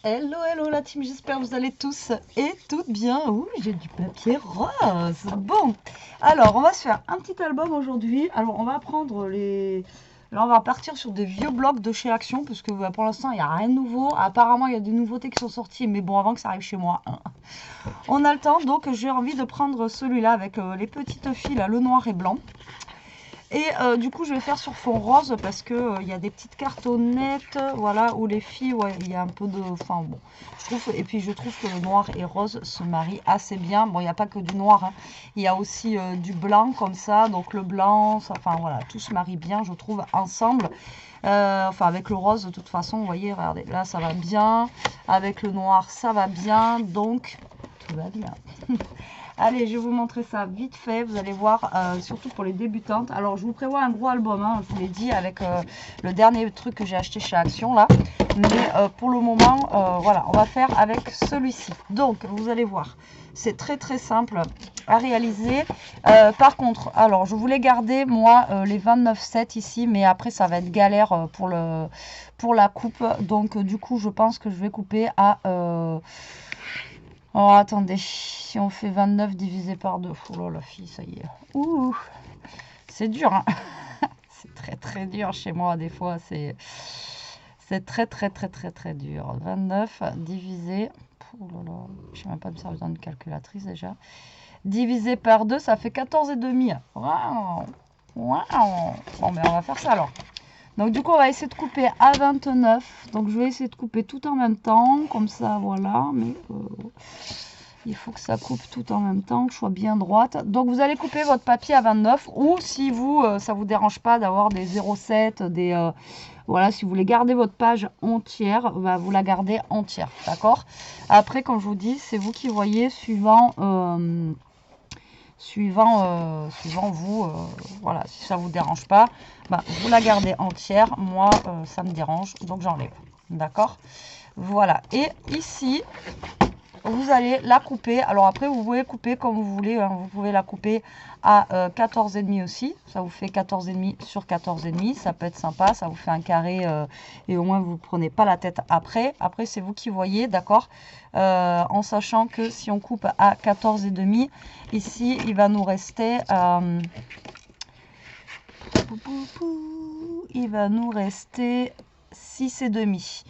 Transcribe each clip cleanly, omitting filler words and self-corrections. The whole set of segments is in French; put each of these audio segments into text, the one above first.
Hello, hello la team, j'espère que vous allez tous et toutes bien. Ouh, j'ai du papier rose. Bon, alors on va se faire un petit album aujourd'hui. Alors on va prendre les... Là on va partir sur des vieux blocs de chez Action, parce que pour l'instant il n'y a rien de nouveau. Apparemment il y a des nouveautés qui sont sorties, mais bon, avant que ça arrive chez moi, hein, on a le temps. Donc j'ai envie de prendre celui-là avec les petites filles, là, le noir et blanc. Et du coup, je vais faire sur fond rose parce que il y a des petites cartonnettes, voilà, où les filles, ouais, il y a un peu de, enfin bon, je trouve, et puis je trouve que le noir et rose se marient assez bien. Bon, il n'y a pas que du noir, hein. Il y a aussi du blanc comme ça, donc le blanc, ça, enfin voilà, tout se marie bien, je trouve, ensemble. Enfin, avec le rose, de toute façon, vous voyez, regardez, là, ça va bien. Avec le noir, ça va bien, donc tout va bien. Allez, je vais vous montrer ça vite fait, vous allez voir, surtout pour les débutantes. Alors, je vous prévois un gros album, hein, je vous l'ai dit, avec le dernier truc que j'ai acheté chez Action, là. Mais pour le moment, voilà, on va faire avec celui-ci. Donc, vous allez voir, c'est très très simple à réaliser. Par contre, alors, je voulais garder, moi, les 29,7 ici, mais après, ça va être galère pour la coupe. Donc, du coup, je pense que je vais couper à... Oh, attendez, si on fait 29 divisé par 2, oh là la fille, ça y est. Ouh, c'est dur, hein. C'est très très dur chez moi, des fois, c'est très très très très très dur. 29 divisé, oh là là, je sais même pas me servir d'une calculatrice déjà. Divisé par 2, ça fait 14,5. Waouh, waouh. Bon, mais on va faire ça alors. Donc du coup, on va essayer de couper à 29. Donc je vais essayer de couper tout en même temps, comme ça, voilà. Mais il faut que ça coupe tout en même temps, que je sois bien droite. Donc vous allez couper votre papier à 29. Ou si vous, ça vous dérange pas d'avoir des 0,7, des... voilà, si vous voulez garder votre page entière, bah, vous la gardez entière, d'accord? Après, comme je vous dis, c'est vous qui voyez suivant... suivant vous, voilà, si ça vous dérange pas, bah, vous la gardez entière. Moi, ça me dérange, donc j'enlève. D'accord? Voilà. Et ici, vous allez la couper. Alors après, vous pouvez couper comme vous voulez, hein. Vous pouvez la couper à 14,5 aussi. Ça vous fait 14,5 sur 14,5. Ça peut être sympa. Ça vous fait un carré et au moins vous ne prenez pas la tête après. Après, c'est vous qui voyez, d'accord? En sachant que si on coupe à 14,5, ici, il va nous rester... il va nous rester 6,5.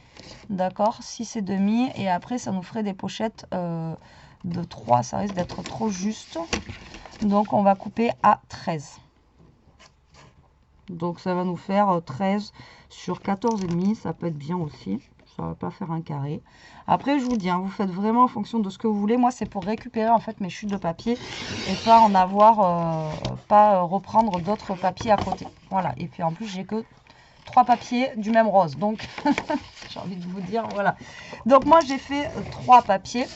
D'accord, 6,5. Et après, ça nous ferait des pochettes de 3. Ça risque d'être trop juste. Donc, on va couper à 13. Donc, ça va nous faire 13 sur 14,5. Ça peut être bien aussi. Ça ne va pas faire un carré. Après, je vous dis, hein, vous faites vraiment en fonction de ce que vous voulez. Moi, c'est pour récupérer en fait mes chutes de papier et pas en avoir, pas reprendre d'autres papiers à côté. Voilà. Et puis en plus, j'ai que 3 papiers du même rose. Donc, j'ai envie de vous dire, voilà. Donc, moi, j'ai fait 3 papiers.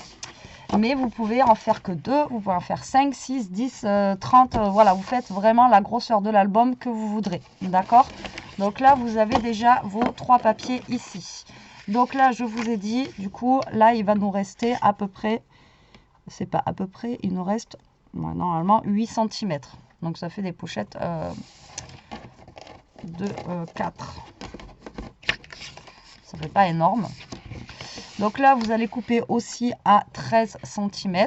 Mais vous pouvez en faire que 2. Vous pouvez en faire 5, 6, 10, 30. Voilà, vous faites vraiment la grosseur de l'album que vous voudrez. D'accord? Donc là, vous avez déjà vos 3 papiers ici. Donc là, je vous ai dit, du coup, là, il va nous rester à peu près, c'est pas à peu près, il nous reste normalement 8 cm. Donc ça fait des pochettes de 4. Ça fait pas énorme. Donc là, vous allez couper aussi à 13 cm.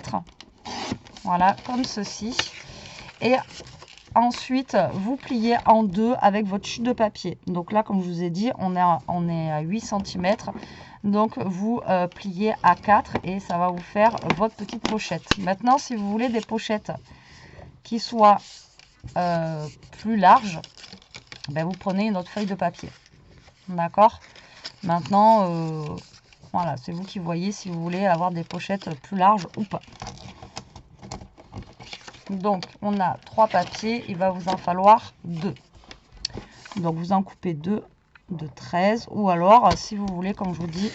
Voilà, comme ceci. Et ensuite, vous pliez en deux avec votre chute de papier. Donc là, comme je vous ai dit, on est à 8 cm. Donc, vous pliez à 4 et ça va vous faire votre petite pochette. Maintenant, si vous voulez des pochettes qui soient plus larges, ben, vous prenez une autre feuille de papier. D'accord? Maintenant, voilà, c'est vous qui voyez si vous voulez avoir des pochettes plus larges ou pas. Donc, on a 3 papiers, il va vous en falloir 2. Donc, vous en coupez 2 de 13. Ou alors, si vous voulez, comme je vous dis,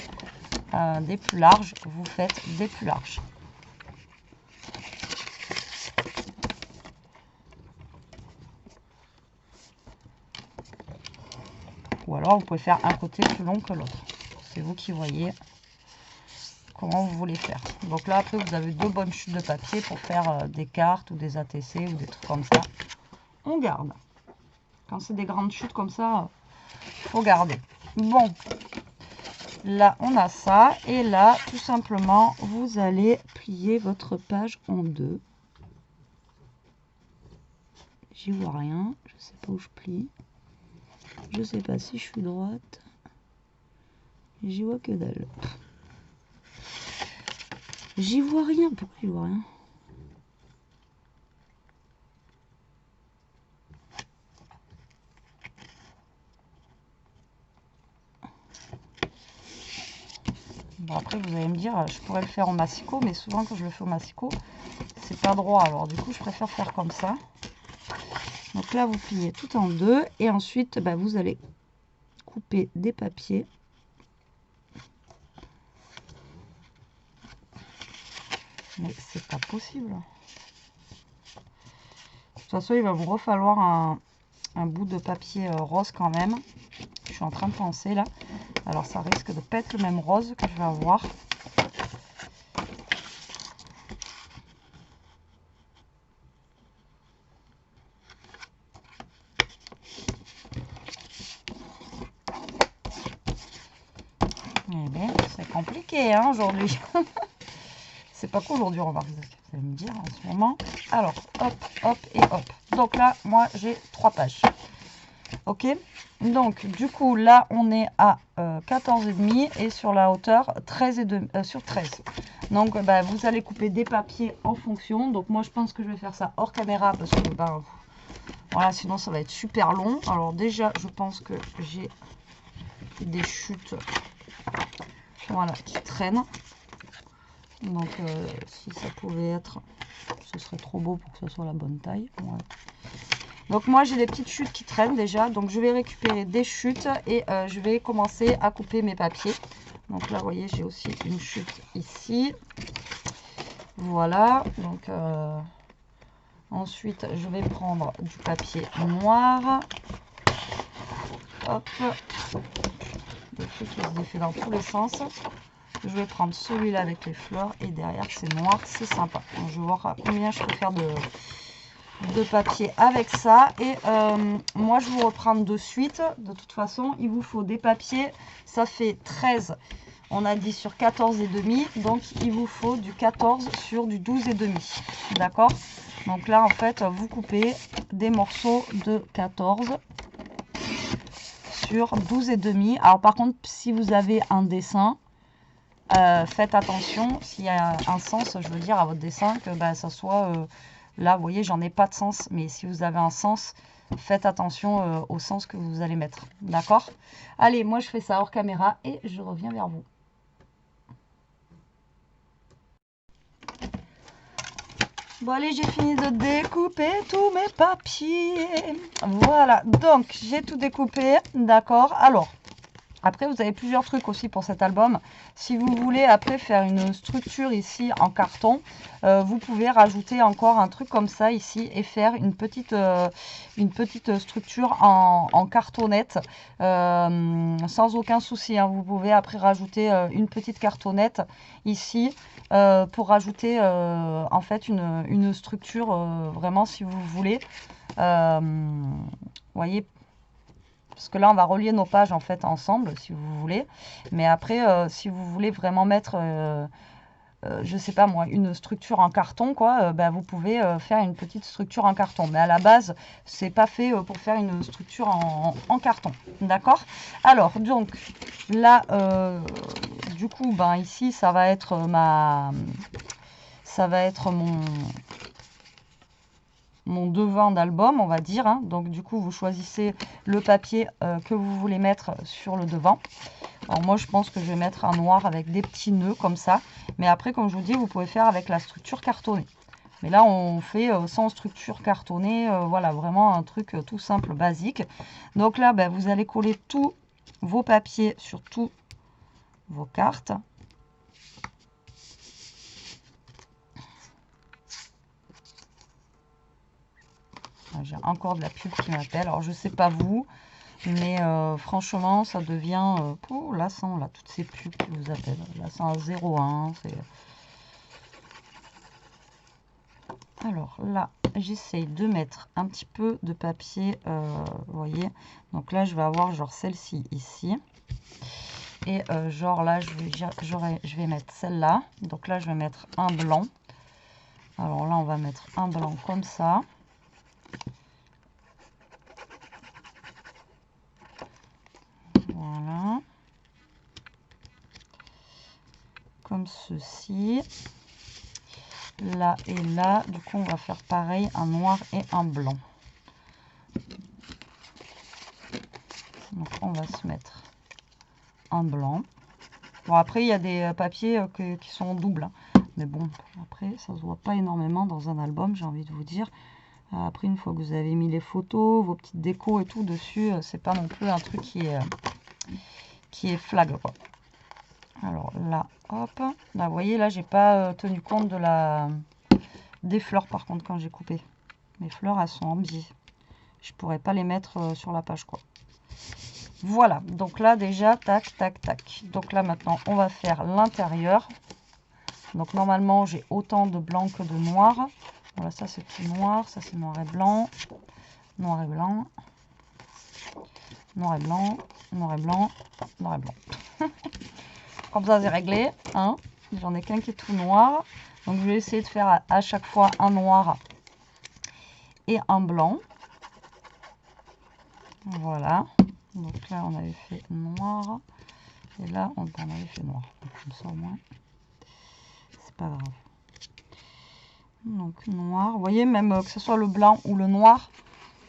des plus larges, vous faites des plus larges. Ou alors, vous pouvez faire un côté plus long que l'autre. C'est vous qui voyez comment vous voulez faire. Donc là, après, vous avez 2 bonnes chutes de papier pour faire des cartes ou des ATC ou des trucs comme ça. On garde. Quand c'est des grandes chutes comme ça, faut garder. Bon, là on a ça. Et là, tout simplement, vous allez plier votre page en deux. J'y vois rien. Je sais pas où je plie. Je sais pas si je suis droite. J'y vois que dalle. J'y vois rien. Pourquoi j'y vois rien? Bon, après, vous allez me dire, je pourrais le faire en massicot, mais souvent quand je le fais au massicot, c'est pas droit. Alors du coup, je préfère faire comme ça. Donc là, vous pliez tout en deux et ensuite, bah, vous allez couper des papiers. Mais c'est pas possible. De toute façon, il va vous refalloir un bout de papier rose quand même. Je suis en train de penser là. Alors ça risque de pas être le même rose que je vais avoir. Eh bien, c'est compliqué hein, aujourd'hui. C'est pas qu'aujourd'hui, remarque, vous allez me dire en ce moment. Alors, hop, hop et hop. Donc là, moi, j'ai 3 pages. Ok, donc du coup, là, on est à 14,5 et sur la hauteur 13,2 sur 13. Donc, bah, vous allez couper des papiers en fonction. Donc, moi, je pense que je vais faire ça hors caméra parce que, bah, voilà, sinon, ça va être super long. Alors, déjà, je pense que j'ai des chutes, voilà, qui traînent. Donc, si ça pouvait être, ce serait trop beau pour que ce soit la bonne taille. Voilà. Donc, moi, j'ai des petites chutes qui traînent déjà. Donc, je vais récupérer des chutes et je vais commencer à couper mes papiers. Donc, là, vous voyez, j'ai aussi une chute ici. Voilà. Donc, ensuite, je vais prendre du papier noir. Hop. Des trucs qui se défait dans tous les sens. Je vais prendre celui-là avec les fleurs et derrière c'est noir, c'est sympa. Donc, je vais voir combien je peux faire de papier avec ça. Et moi je vous reprends de suite. De toute façon, il vous faut des papiers. Ça fait 13, on a dit sur 14,5. Donc il vous faut du 14 sur du 12,5. D'accord? Donc là en fait, vous coupez des morceaux de 14 sur 12,5. Alors par contre, si vous avez un dessin, faites attention s'il y a un sens, je veux dire, à votre dessin, que bah, ça soit là, vous voyez, j'en ai pas de sens, mais si vous avez un sens, faites attention au sens que vous allez mettre. D'accord? Allez, moi je fais ça hors caméra et je reviens vers vous. Bon allez, j'ai fini de découper tous mes papiers. Voilà, donc j'ai tout découpé, d'accord. Alors, après, vous avez plusieurs trucs aussi pour cet album. Si vous voulez après faire une structure ici en carton, vous pouvez rajouter encore un truc comme ça ici et faire une petite structure en cartonnette sans aucun souci. Hein. Vous pouvez après rajouter une petite cartonnette ici pour rajouter en fait une structure vraiment si vous voulez. Voyez, parce que là, on va relier nos pages en fait ensemble, si vous voulez. Mais après, si vous voulez vraiment mettre, je sais pas moi, une structure en carton, quoi, bah, vous pouvez faire une petite structure en carton. Mais à la base, c'est pas fait pour faire une structure en carton. D'accord? Alors, donc, là, du coup, ben, ici, ça va être mon devant d'album, on va dire. Hein. Donc du coup, vous choisissez le papier que vous voulez mettre sur le devant. Alors moi, je pense que je vais mettre un noir avec des petits nœuds comme ça. Mais après, comme je vous dis, vous pouvez faire avec la structure cartonnée. Mais là, on fait sans structure cartonnée. Voilà, vraiment un truc tout simple, basique. Donc là, ben, vous allez coller tous vos papiers sur tous vos cartes. J'ai encore de la pub qui m'appelle. Alors, je sais pas vous, mais franchement, ça devient lassant, là, toutes ces pubs qui vous appellent. Lassant à 0,1. Alors, là, j'essaye de mettre un petit peu de papier, vous voyez. Donc là, je vais avoir genre celle-ci ici. Et genre là, je vais mettre celle-là. Donc là, je vais mettre un blanc. Alors là, on va mettre un blanc comme ça. Voilà. Comme ceci. Là et là. Du coup, on va faire pareil, un noir et un blanc. Donc, on va se mettre un blanc. Bon, après, il y a des papiers qui sont doubles. Hein. Mais bon, après, ça se voit pas énormément dans un album, j'ai envie de vous dire. Après, une fois que vous avez mis les photos, vos petites décos et tout dessus, c'est pas non plus un truc qui est flag, quoi. Alors là, hop. Là, vous voyez, là, j'ai pas tenu compte des fleurs, par contre, quand j'ai coupé. Mes fleurs, elles sont en biais. Je pourrais pas les mettre sur la page, quoi. Voilà, donc là, déjà, tac, tac, tac. Donc là, maintenant, on va faire l'intérieur. Donc, normalement, j'ai autant de blanc que de noir. Voilà, ça, c'est tout noir. Ça, c'est noir et blanc. Noir et blanc. Noir et blanc. Noir et blanc. Noir et blanc. Comme ça, c'est réglé. Hein. J'en ai qu'un qui est tout noir. Donc, je vais essayer de faire à chaque fois un noir et un blanc. Voilà. Donc là, on avait fait noir. Et là, on avait fait noir. Donc, comme ça, au moins, c'est pas grave. Donc, noir. Vous voyez, même que ce soit le blanc ou le noir,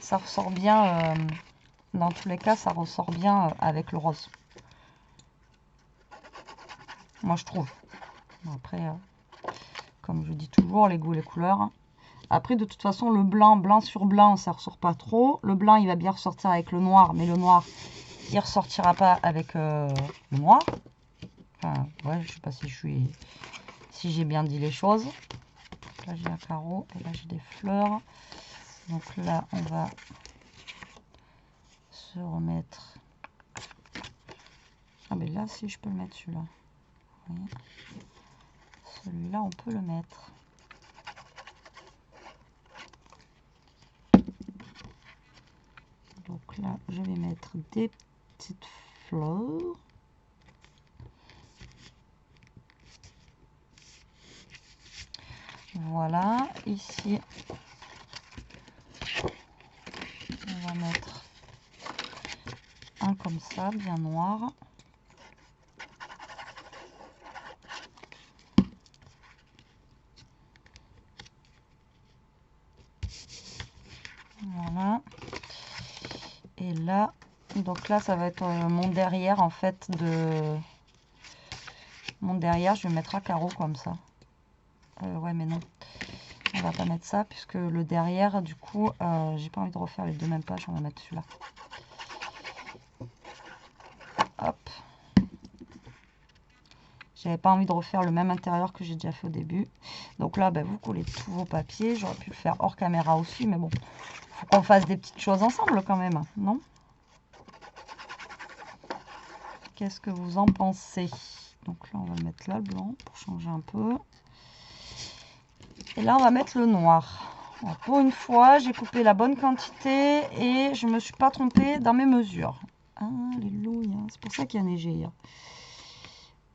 ça ressort bien. Dans tous les cas, ça ressort bien avec le rose. Moi, je trouve. Après, comme je dis toujours, les goûts, les couleurs. Après, de toute façon, le blanc, blanc sur blanc, ça ressort pas trop. Le blanc, il va bien ressortir avec le noir, mais le noir, il ressortira pas avec le noir. Enfin, ouais, je sais pas si j'ai bien dit les choses. Là, j'ai un carreau et là, j'ai des fleurs. Donc là, on va se remettre. Ah, mais là, si je peux le mettre celui-là. Celui-là, on peut le mettre. Donc là, je vais mettre des petites fleurs. Voilà, ici, on va mettre un comme ça, bien noir. Voilà. Et là, donc là, ça va être mon derrière, en fait, Mon derrière, je vais mettre à carreau comme ça. Ouais, mais non. On va pas mettre ça, puisque le derrière, du coup, j'ai pas envie de refaire les deux mêmes pages. On va mettre celui-là. Hop. J'avais pas envie de refaire le même intérieur que j'ai déjà fait au début. Donc là, ben, vous collez tous vos papiers. J'aurais pu le faire hors caméra aussi, mais bon. Faut qu'on fasse des petites choses ensemble quand même, non? Qu'est-ce que vous en pensez? Donc là, on va mettre là le blanc pour changer un peu. Et là, on va mettre le noir. Alors, pour une fois, j'ai coupé la bonne quantité et je ne me suis pas trompée dans mes mesures. Alléluia, c'est pour ça qu'il y a neigé hier.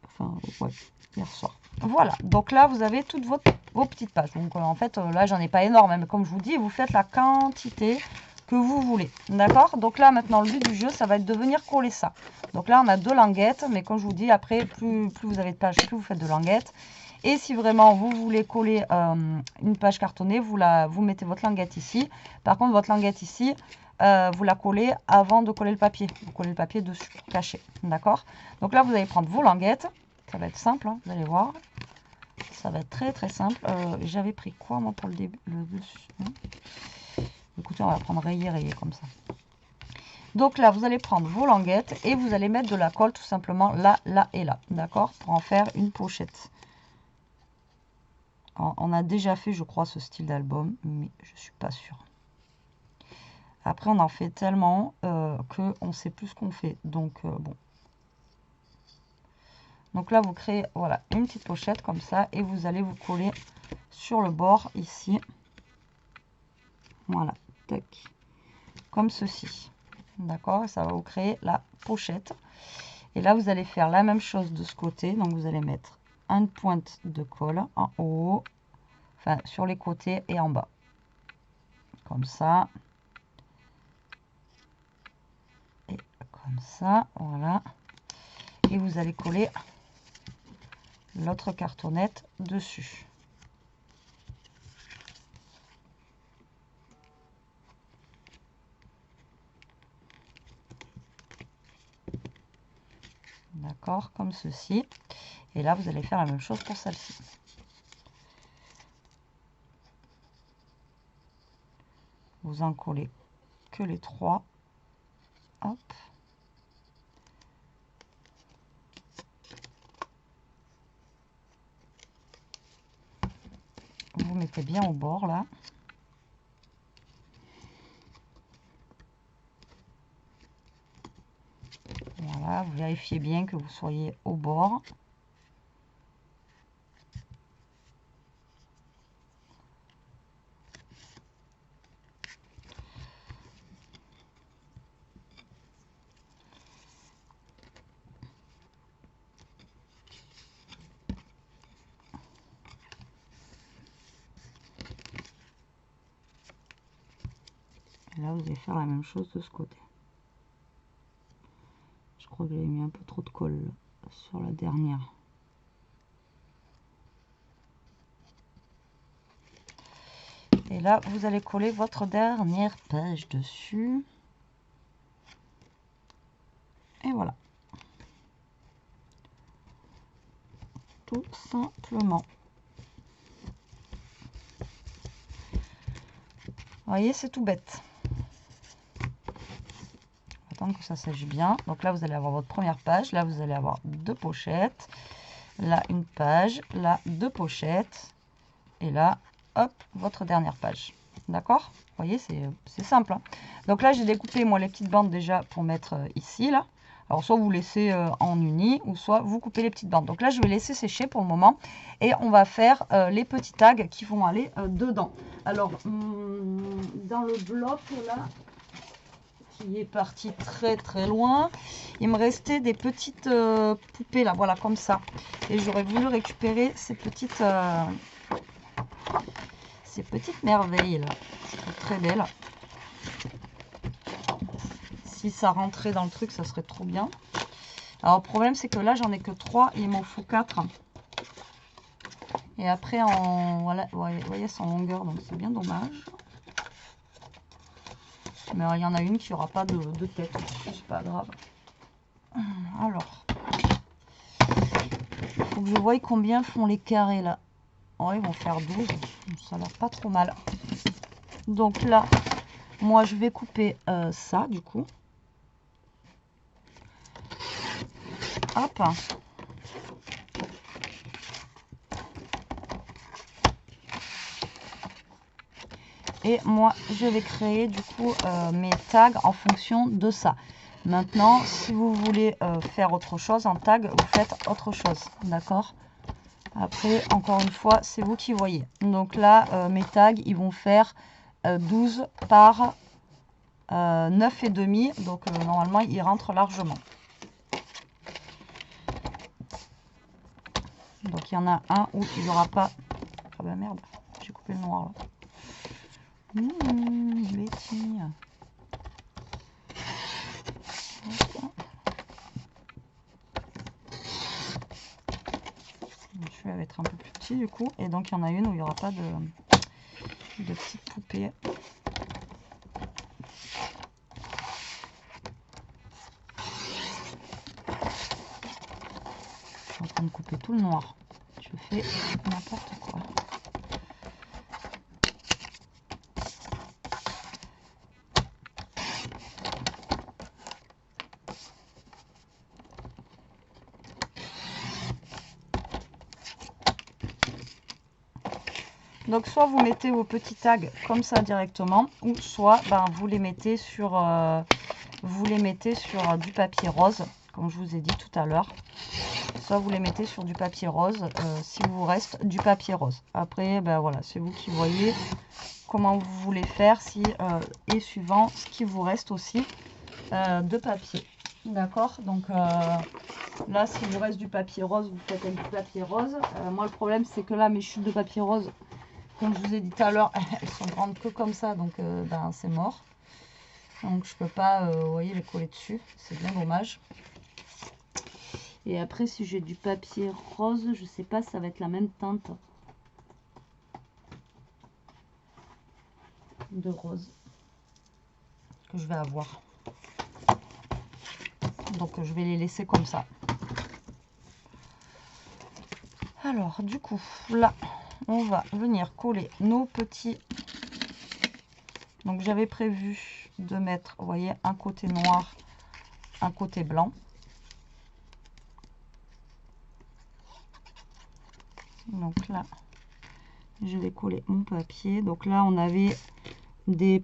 Enfin, ouais, hier soir. Voilà, donc là, vous avez toutes vos petites pages. Donc, en fait, là, j'en ai pas énorme, mais comme je vous dis, vous faites la quantité que vous voulez. D'accord? Donc là, maintenant, le but du jeu, ça va être de venir coller ça. Donc là, on a 2 languettes, mais comme je vous dis, après, plus vous avez de pages, plus vous faites de languettes. Et si vraiment vous voulez coller une page cartonnée, vous mettez votre languette ici. Par contre, votre languette ici, vous la collez avant de coller le papier. Vous collez le papier dessus pour cacher. D'accord? Donc là, vous allez prendre vos languettes. Ça va être simple, hein, vous allez voir. Ça va être très très simple. J'avais pris quoi moi pour le début, le dessus, hein? Écoutez, on va prendre rayé comme ça. Donc là, vous allez prendre vos languettes et vous allez mettre de la colle tout simplement là, là et là. D'accord? Pour en faire une pochette. On a déjà fait, je crois, ce style d'album, mais je suis pas sûre. Après, on en fait tellement qu'on ne sait plus ce qu'on fait. Donc, bon. Donc là, vous créez voilà, une petite pochette comme ça et vous allez vous coller sur le bord ici. Voilà, tac. Comme ceci. D'accord? Ça va vous créer la pochette. Et là, vous allez faire la même chose de ce côté. Donc, vous allez mettre une pointe de colle en haut, enfin sur les côtés et en bas. Comme ça. Et comme ça, voilà. Et vous allez coller l'autre cartonnette dessus. D'accord, comme ceci. Et là, vous allez faire la même chose pour celle-ci. Vous en collez que les 3. Hop. Vous mettez bien au bord là. Voilà, vous vérifiez bien que vous soyez au bord. Et là, vous allez faire la même chose de ce côté. Je crois que j'avais mis un peu trop de colle sur la dernière. Et là, vous allez coller votre dernière page dessus. Et voilà. Tout simplement. Vous voyez, c'est tout bête. Attendre que ça sèche bien. Donc là, vous allez avoir votre première page. Là, vous allez avoir 2 pochettes. Là, une page. Là, 2 pochettes. Et là, hop, votre dernière page. D'accord? Vous voyez, c'est simple. Hein. Donc là, j'ai découpé, moi, les petites bandes déjà pour mettre ici, là. Alors, soit vous laissez en uni, ou soit vous coupez les petites bandes. Donc là, je vais laisser sécher pour le moment. Et on va faire les petits tags qui vont aller dedans. Alors, dans le bloc, là, qui est parti très très loin, il me restait des petites poupées, là, voilà, comme ça. Et j'aurais voulu récupérer ces petites merveilles là. Je trouve très belles. Si ça rentrait dans le truc, ça serait trop bien. Alors le problème, c'est que là, j'en ai que 3 et il m'en faut 4. Et après, voilà, vous voyez, c'est en longueur, donc c'est bien dommage. Mais il y en a une qui n'aura pas de tête, c'est pas grave. Alors, il faut que je voie combien font les carrés là. Oh, ils vont faire 12, ça a l'air pas trop mal. Donc là, moi je vais couper ça du coup. Hop. Et moi je vais créer du coup mes tags en fonction de ça. Maintenant, si vous voulez faire autre chose en tag, vous faites autre chose, d'accord? Après, encore une fois, c'est vous qui voyez. Donc là, mes tags, ils vont faire 12 par 9,5. Donc normalement, ils rentrent largement. Donc il y en a un où il n'y aura pas... Ah bah merde, j'ai coupé le noir là. Betty. Je vais être un peu plus petit du coup. Et donc il y en a une où il n'y aura pas de petites poupées. Je suis en train de couper tout le noir. Je fais n'importe quoi. Donc soit vous mettez vos petits tags comme ça directement, ou soit vous les mettez sur du papier rose, comme je vous ai dit tout à l'heure. Soit vous les mettez sur du papier rose, s'il vous reste du papier rose. Après, voilà, c'est vous qui voyez comment vous voulez faire, et suivant ce qui vous reste aussi de papier. D'accord, donc là, s'il vous reste du papier rose, vous faites avec du papier rose. Moi, le problème, c'est que là, mes chutes de papier rose, comme je vous ai dit tout à l'heure, elles sont grandes que comme ça, donc ben, c'est mort. Donc, je peux pas, vous voyez, les coller dessus. C'est bien dommage. Et après, si j'ai du papier rose, je sais pas, ça va être la même teinte de rose que je vais avoir. Donc, je vais les laisser comme ça. Alors, du coup, là, on va venir coller nos petits. Donc, j'avais prévu de mettre, vous voyez, un côté noir, un côté blanc. Donc là, je vais coller mon papier. Donc là, on avait des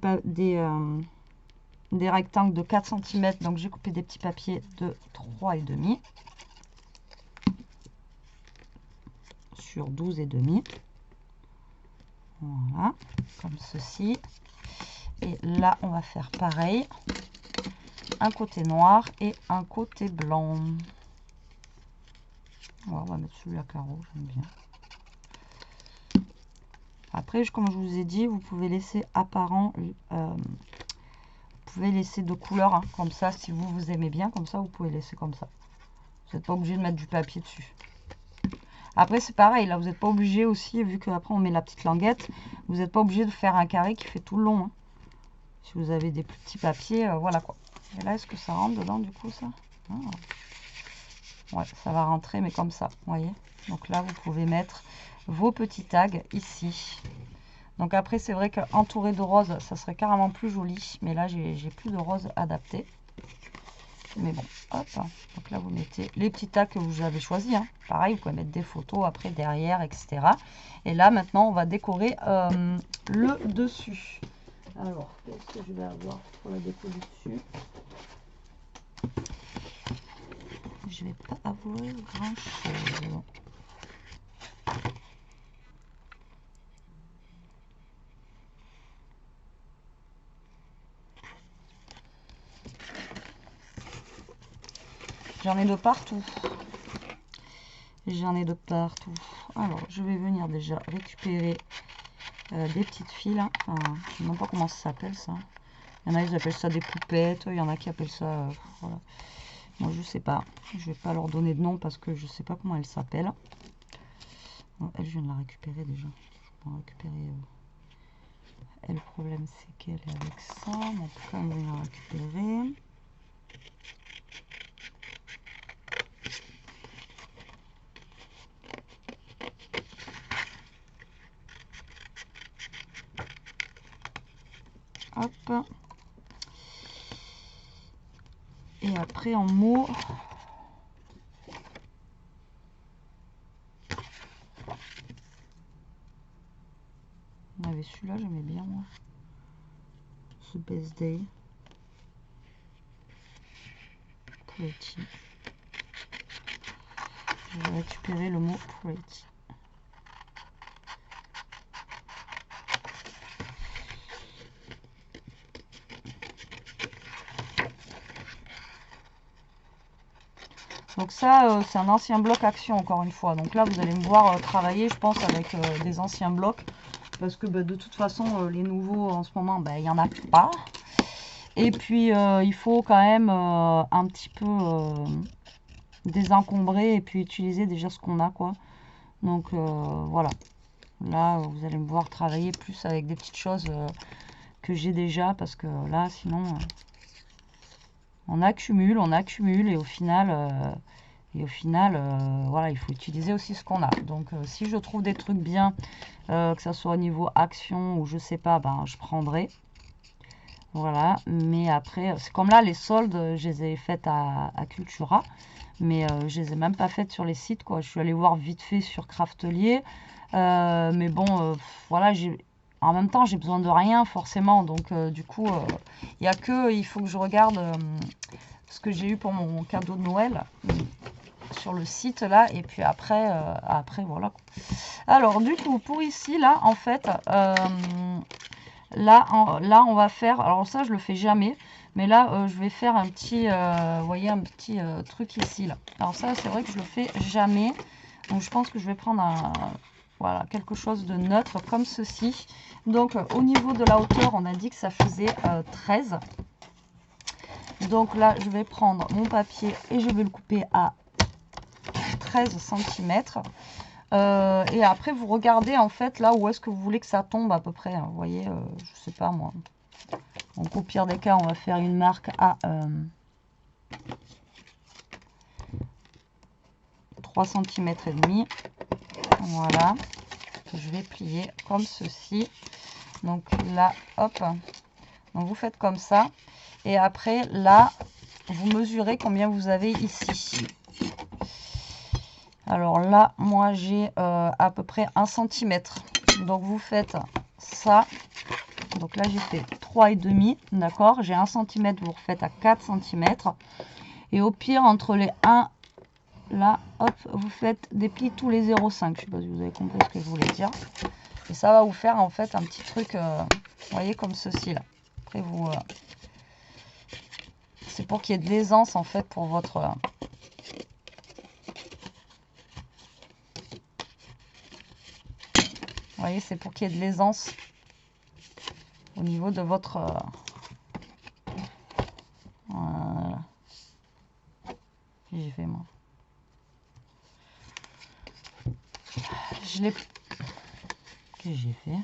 rectangles de 4 cm. Donc, j'ai coupé des petits papiers de 3,5 sur 12,5. Voilà, comme ceci. Et là, on va faire pareil. Un côté noir et un côté blanc. Ouais, on va mettre celui à carreau, j'aime bien. Après, comme je vous ai dit, vous pouvez laisser apparent, vous pouvez laisser de couleur, hein, comme ça, si vous aimez bien, comme ça, vous pouvez laisser comme ça. Vous n'êtes pas obligé de mettre du papier dessus. Après, c'est pareil, là, vous n'êtes pas obligé aussi, vu qu'après, on met la petite languette, vous n'êtes pas obligé de faire un carré qui fait tout le long. Hein. Si vous avez des petits papiers, voilà quoi. Et là, est-ce que ça rentre dedans, du coup, ça? Ouais, ça va rentrer, mais comme ça, vous voyez. Donc là, vous pouvez mettre vos petits tags ici. Donc après, c'est vrai qu'entouré de rose, ça serait carrément plus joli. Mais là, j'ai plus de rose adapté. Mais bon, hop. Donc là, vous mettez les petits tags que vous avez choisis. Hein. Pareil, vous pouvez mettre des photos après, derrière, etc. Et là, maintenant, on va décorer le dessus. Alors, qu'est-ce que je vais avoir pour la déco dessus? Je vais pas avoir grand chose. J'en ai de partout. J'en ai de partout. Alors, je vais venir déjà récupérer des petites fils. Hein. Enfin, je ne sais même pas comment ça s'appelle ça. Il y en a, ils appellent ça des poupettes. Il y en a qui appellent ça... voilà. Moi, je sais pas. Je vais pas leur donner de nom parce que je sais pas comment elle s'appelle. Bon, elle, je viens de la récupérer déjà. Je vais en récupérer... Et le problème, c'est qu'elle est avec ça. Mais en tout cas, on va la récupérer. Hop. Et après, en mots... On avait celui-là, j'aimais bien, moi. The Best Day. Pretty. Je vais récupérer le mot pretty. Donc ça, c'est un ancien bloc action, encore une fois. Donc là, vous allez me voir travailler, je pense, avec des anciens blocs. Parce que bah, de toute façon, les nouveaux, en ce moment, bah, il n'y en a pas. Et puis, il faut quand même un petit peu désencombrer et puis utiliser déjà ce qu'on a, quoi. Donc, voilà. Là, vous allez me voir travailler plus avec des petites choses que j'ai déjà. Parce que là, sinon, on accumule et au final... voilà, il faut utiliser aussi ce qu'on a. Donc, si je trouve des trucs bien, que ce soit au niveau action ou je sais pas, ben, je prendrai. Voilà, mais après, c'est comme là, les soldes, je les ai faites à Cultura, mais je les ai même pas faites sur les sites, quoi. Je suis allée voir vite fait sur Craftelier, mais bon, voilà, en même temps, j'ai besoin de rien, forcément, donc du coup, il faut que je regarde ce que j'ai eu pour mon cadeau de Noël sur le site là, et puis après, voilà. Alors du coup, pour ici là, en fait, Là, là, on va faire, alors ça, je le fais jamais, mais là, je vais faire un petit, vous voyez, un petit truc ici, là. Alors ça, c'est vrai que je le fais jamais. Donc, je pense que je vais prendre voilà, quelque chose de neutre, comme ceci. Donc, au niveau de la hauteur, on a dit que ça faisait 13. Donc là, je vais prendre mon papier et je vais le couper à 13 cm. Et après, vous regardez en fait là où est-ce que vous voulez que ça tombe à peu près. Hein. Vous voyez, je sais pas moi. Donc au pire des cas, on va faire une marque à 3 cm et demi. Voilà. Je vais plier comme ceci. Donc là, hop. Donc vous faites comme ça. Et après, là, vous mesurez combien vous avez ici. Alors là, moi, j'ai à peu près 1 cm. Donc vous faites ça. Donc là, j'ai fait 3,5, d'accord. J'ai 1 cm, vous refaites à 4 cm. Et au pire, entre les 1, là, hop, vous faites des plis tous les 0,5. Je ne sais pas si vous avez compris ce que je voulais dire. Et ça va vous faire en fait un petit truc, vous voyez, comme ceci là. Après, vous, c'est pour qu'il y ait de l'aisance en fait pour votre... vous voyez, c'est pour qu'il y ait de l'aisance au niveau de votre... voilà. J'ai fait moi. Je l'ai... Qu'est-ce que j'ai fait?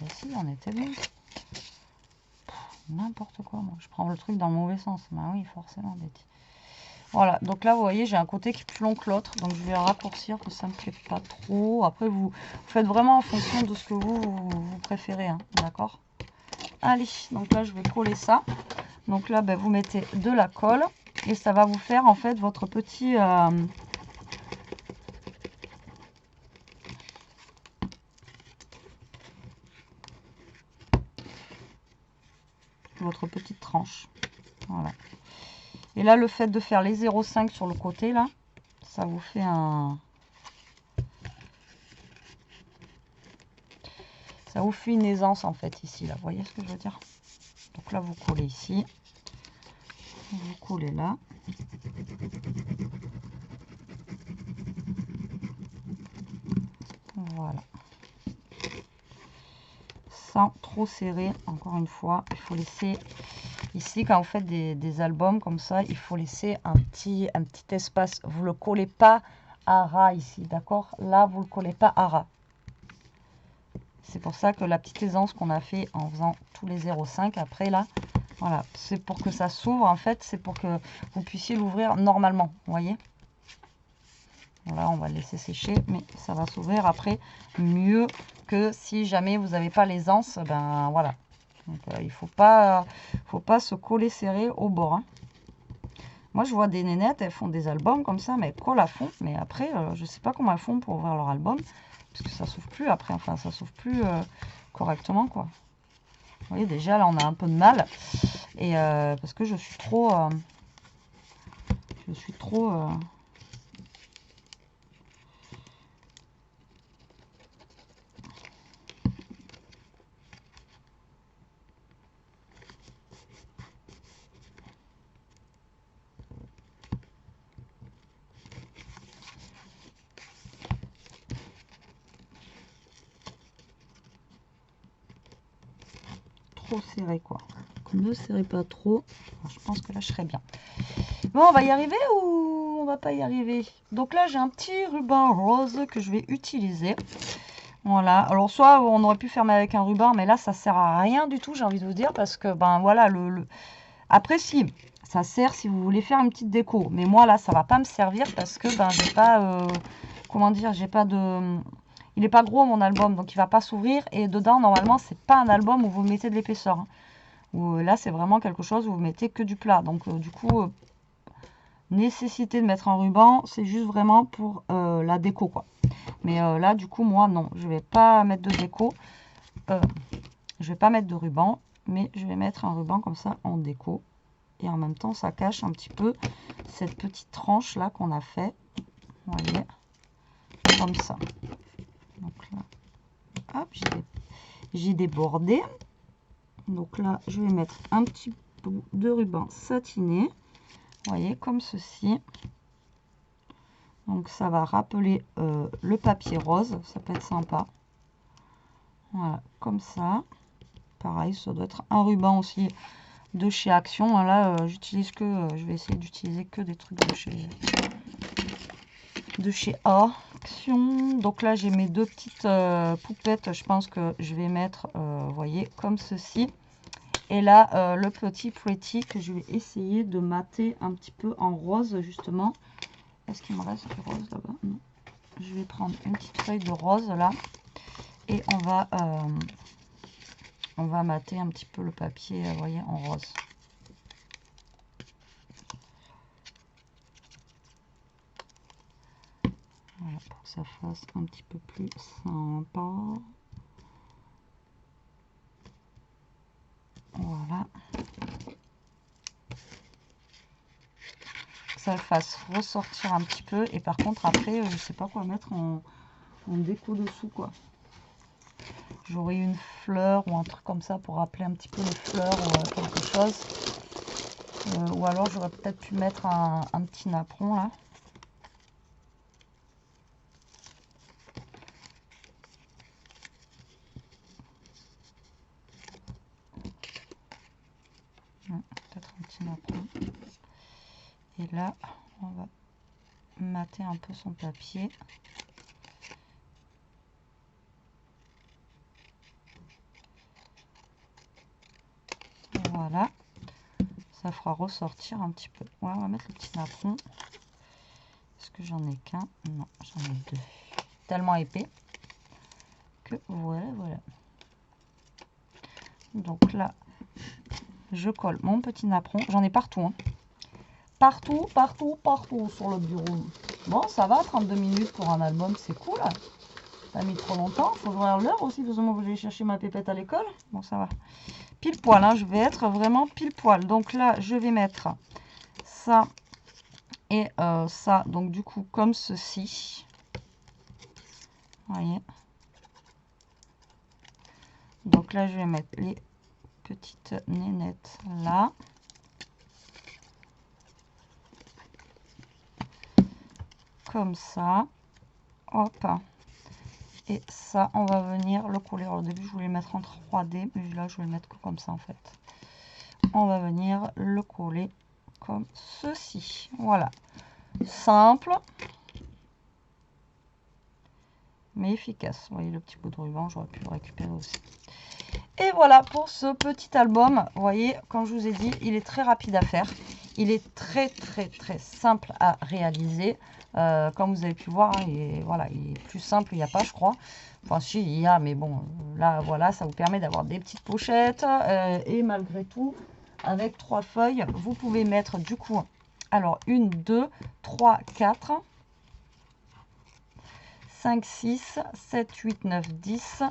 Ben si, on était bon. N'importe quoi, moi. Je prends le truc dans le mauvais sens. Ben oui, forcément, Betty. Voilà, donc là, vous voyez, j'ai un côté qui est plus long que l'autre. Donc, je vais raccourcir, que ça ne me plaît pas trop. Après, vous faites vraiment en fonction de ce que vous préférez. Hein, d'accord? Allez, donc là, je vais coller ça. Donc là, ben, vous mettez de la colle. Et ça va vous faire, en fait, votre petit... votre petite tranche. Voilà. Et là, le fait de faire les 0,5 sur le côté, là, ça vous fait un... ça vous fait une aisance, en fait, ici, là. Vous voyez ce que je veux dire? Donc là, vous collez ici. Vous collez là. Voilà. Sans trop serrer, encore une fois, il faut laisser... Ici, quand vous faites des albums comme ça, il faut laisser un petit espace. Vous ne le collez pas à ras ici, d'accord? Là, vous ne le collez pas à ras. C'est pour ça que la petite aisance qu'on a fait en faisant tous les 0,5, après là, voilà, c'est pour que ça s'ouvre en fait, c'est pour que vous puissiez l'ouvrir normalement, vous voyez? Voilà, on va le laisser sécher, mais ça va s'ouvrir après mieux que si jamais vous n'avez pas l'aisance, ben voilà. Donc, il faut pas se coller serré au bord. Hein. Moi, je vois des nénettes, elles font des albums comme ça, mais elles collent à fond. Mais après, je ne sais pas comment elles font pour ouvrir leur album. Parce que ça s'ouvre plus après. Enfin, ça s'ouvre plus correctement, quoi. Vous voyez, déjà, là, on a un peu de mal. Et parce que je suis trop... trop serré, quoi. Ne serrez pas trop. Alors, je pense que là, je serai bien. Bon, on va y arriver ou on va pas y arriver? Donc là, j'ai un petit ruban rose que je vais utiliser. Voilà. Alors, soit on aurait pu fermer avec un ruban, mais là, ça sert à rien du tout, j'ai envie de vous dire, parce que, ben voilà, après, si, ça sert si vous voulez faire une petite déco. Mais moi, là, ça va pas me servir parce que, ben, j'ai pas, comment dire, j'ai pas de... Il est pas gros, mon album, donc il va pas s'ouvrir. Et dedans, normalement, c'est pas un album où vous mettez de l'épaisseur. Hein. Là, c'est vraiment quelque chose où vous mettez que du plat. Donc, du coup, nécessité de mettre un ruban, c'est juste vraiment pour la déco, quoi. Mais là, du coup, moi, non, je vais pas mettre de déco. Je vais pas mettre de ruban, mais je vais mettre un ruban comme ça en déco. Et en même temps, ça cache un petit peu cette petite tranche là qu'on a fait. Vous voyez. comme ça. Donc là, hop, j'ai débordé. Donc là, je vais mettre un petit bout de ruban satiné. Vous voyez, comme ceci. Donc ça va rappeler le papier rose. Ça peut être sympa. Voilà, comme ça. Pareil, ça doit être un ruban aussi de chez Action. Là, j'utilise que, je vais essayer d'utiliser que des trucs de chez Action. Donc là, j'ai mes deux petites poupettes. Je pense que je vais mettre, vous voyez, comme ceci. Et là, le petit Pretty que je vais essayer de mater un petit peu en rose, justement. Est-ce qu'il me reste du rose là-bas? Non. Je vais prendre une petite feuille de rose, là. Et on va mater un petit peu le papier, vous voyez, en rose. Voilà, pour que ça fasse un petit peu plus sympa. Voilà. Que ça le fasse ressortir un petit peu. Et par contre, après, je ne sais pas quoi mettre en déco dessous, quoi. J'aurais une fleur ou un truc comme ça pour rappeler un petit peu les fleurs ou quelque chose. Ou alors, j'aurais peut-être pu mettre un petit napperon, là. Peut-être un petit napperon. Et là, on va mater un peu son papier. Voilà. Ça fera ressortir un petit peu. Ouais, on va mettre le petit napperon. Est-ce que j'en ai qu'un? Non, j'en ai deux. Tellement épais que voilà, voilà. Donc là, je colle mon petit napperon. J'en ai partout, hein. Partout, partout, partout sur le bureau. Bon, ça va, 32 minutes pour un album, c'est cool. Ça a mis trop longtemps. Faut que je regarde l'heure aussi, parce que moi, je vais aller chercher ma pépette à l'école. Bon, ça va. Pile poil, hein, je vais être vraiment pile poil. Donc là, je vais mettre ça et ça. Donc du coup, comme ceci. Vous voyez. Donc là, je vais mettre les petites nénettes là. Comme ça. Hop. Et ça, on va venir le coller. Alors, au début, je voulais le mettre en 3D, mais là, je vais le mettre que comme ça, en fait. On va venir le coller comme ceci. Voilà. Simple, mais efficace. Vous voyez le petit bout de ruban, j'aurais pu le récupérer aussi. Et voilà pour ce petit album. Vous voyez, comme je vous ai dit, il est très rapide à faire. Il est très simple à réaliser. Comme vous avez pu voir, hein, voilà, il est plus simple, il n'y a pas, je crois. Enfin, si, il y a, mais bon, là, voilà, ça vous permet d'avoir des petites pochettes. Et malgré tout, avec 3 feuilles, vous pouvez mettre du coup, alors 1, 2, 3, 4, 5, 6, 7, 8, 9, 10...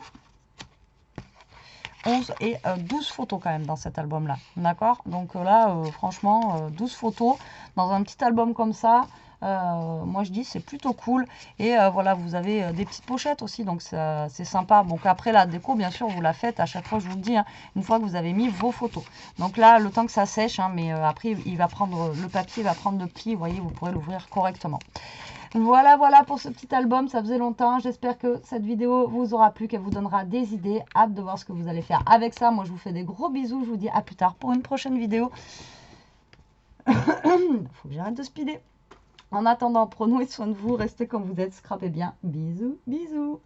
11 et 12 photos quand même dans cet album là, d'accord. Donc là franchement 12 photos dans un petit album comme ça, moi je dis c'est plutôt cool. Et voilà, vous avez des petites pochettes aussi, donc c'est sympa. Donc après la déco bien sûr vous la faites à chaque fois, je vous le dis, hein, une fois que vous avez mis vos photos. Donc là le temps que ça sèche, hein, mais après il va prendre le papier, va prendre le pli, vous voyez, vous pourrez l'ouvrir correctement. Voilà, voilà pour ce petit album, ça faisait longtemps. J'espère que cette vidéo vous aura plu, qu'elle vous donnera des idées. Hâte de voir ce que vous allez faire avec ça. Moi, je vous fais des gros bisous. Je vous dis à plus tard pour une prochaine vidéo. Faut que j'arrête de speeder. En attendant, prenez soin de vous, restez comme vous êtes, scrapez bien. Bisous, bisous.